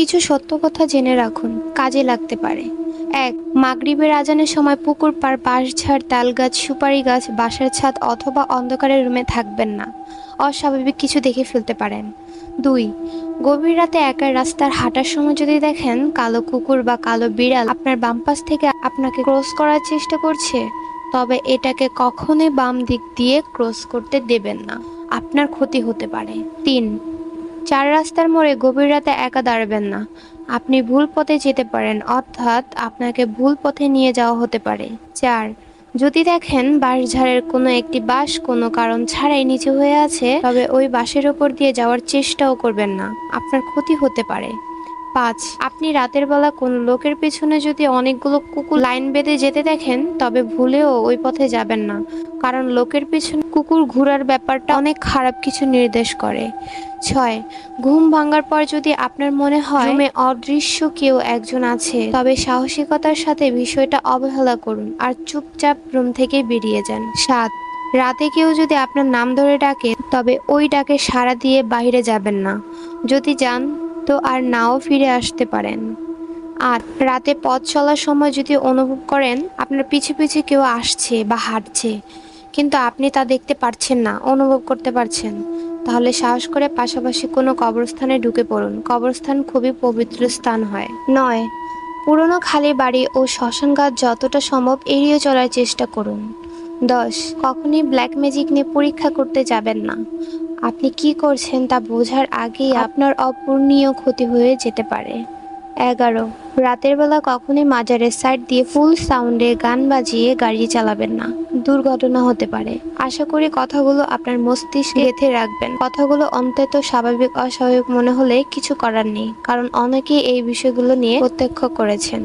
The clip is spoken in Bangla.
কিছু সত্য কথা জেনে রাখুন, কাজে লাগতে পারে। ১. মাগরিবের আজানের সময় পুকুর পাড়, বাঁশঝাড়, তালগাছ, সুপারি গাছ, বাসার ছাদ অথবা অন্ধকারের রুমে থাকবেন না। অস্বাভাবিক কিছু দেখে ফেলতে পারেন। ২. গভীর রাতে একা রাস্তার হাঁটার সময় যদি দেখেন কালো কুকুর বা কালো বিড়াল আপনার বাম পাশ থেকে আপনাকে ক্রস করার চেষ্টা করছে, তবে এটাকে কখনোই বাম দিক দিয়ে ক্রস করতে দেবেন না, আপনার ক্ষতি হতে পারে। ৩. চার রাস্তার মোড়ে গভীর রাতে একা দাঁড়াবেন না। আপনি ভুল পথে যেতে পারেন, অর্থাৎ আপনাকে ভুল পথে নিয়ে যাওয়া হতে পারে। ৪. যদি দেখেন বাঁশঝাড়ের কোনো একটি বাঁশ কোনো কারণ ছাড়াই নিচু হয়ে আছে, তবে ওই বাঁশের ওপর দিয়ে যাওয়ার চেষ্টাও করবেন না, আপনার ক্ষতি হতে পারে। ৫. আপনি রাতের বেলা কোনো লোকের পেছনে যদি অনেকগুলো কুকুর লাইন বেঁধে যেতে দেখেন, তবে ভুলেও ওই পথে যাবেন না, কারণ লোকের পেছনে কুকুর ঘোরার ব্যাপারটা অনেক খারাপ কিছু নির্দেশ করে। ৬. ঘুম ভাঙার পর যদি আপনার মনে হয় রুমে অদৃশ্য কেউ একজন আছে, তবে সাহসিকতার সাথে বিষয়টা অবহেলা করুন আর চুপচাপ রুম থেকে বেরিয়ে যান। ৭. রাতে কেউ যদি আপনার নাম ধরে ডাকে, তবে ওই ডাকে সাড়া দিয়ে বাইরে যাবেন না। যদি যান তো আর নাও ফিরে আসতে পারেন। ৮. রাতে পথ চলার সময় যদি অনুভব করেন আপনার পিছে পিছে কেউ আসছে বা হাঁটছে, কিন্তু আপনি তা দেখতে পারছেন না, অনুভব করতে পারছেন, তাহলে সাহস করে পাশাপাশি কোনো কবরস্থানে ঢুকে পড়ুন। কবরস্থান খুবই পবিত্র স্থান হয়। ৯. পুরনো খালি বাড়ি ও শ্মশানঘাট যতটা সম্ভব এড়িয়ে চলার চেষ্টা করুন। ১০. কখনই ব্ল্যাক ম্যাজিক নিয়ে পরীক্ষা করতে যাবেন না। আপনি কি করছেন তা বোঝার আগেই আপনার অপূরণীয় ক্ষতি হয়ে যেতে পারে। ১১. রাতের বেলা কখনোই মাজারের সাইড দিয়ে ফুল সাউন্ডে গান বাজিয়ে গাড়ি চালাবেন না, দুর্ঘটনা হতে পারে। আশা করি কথাগুলো আপনার মস্তিষ্কে গেঁথে রাখবেন। কথাগুলো অন্তত স্বাভাবিক অস্বাভাবিক মনে হলে কিছু করার নেই, কারণ অনেকেই এই বিষয়গুলো নিয়ে প্রত্যক্ষ করেছেন।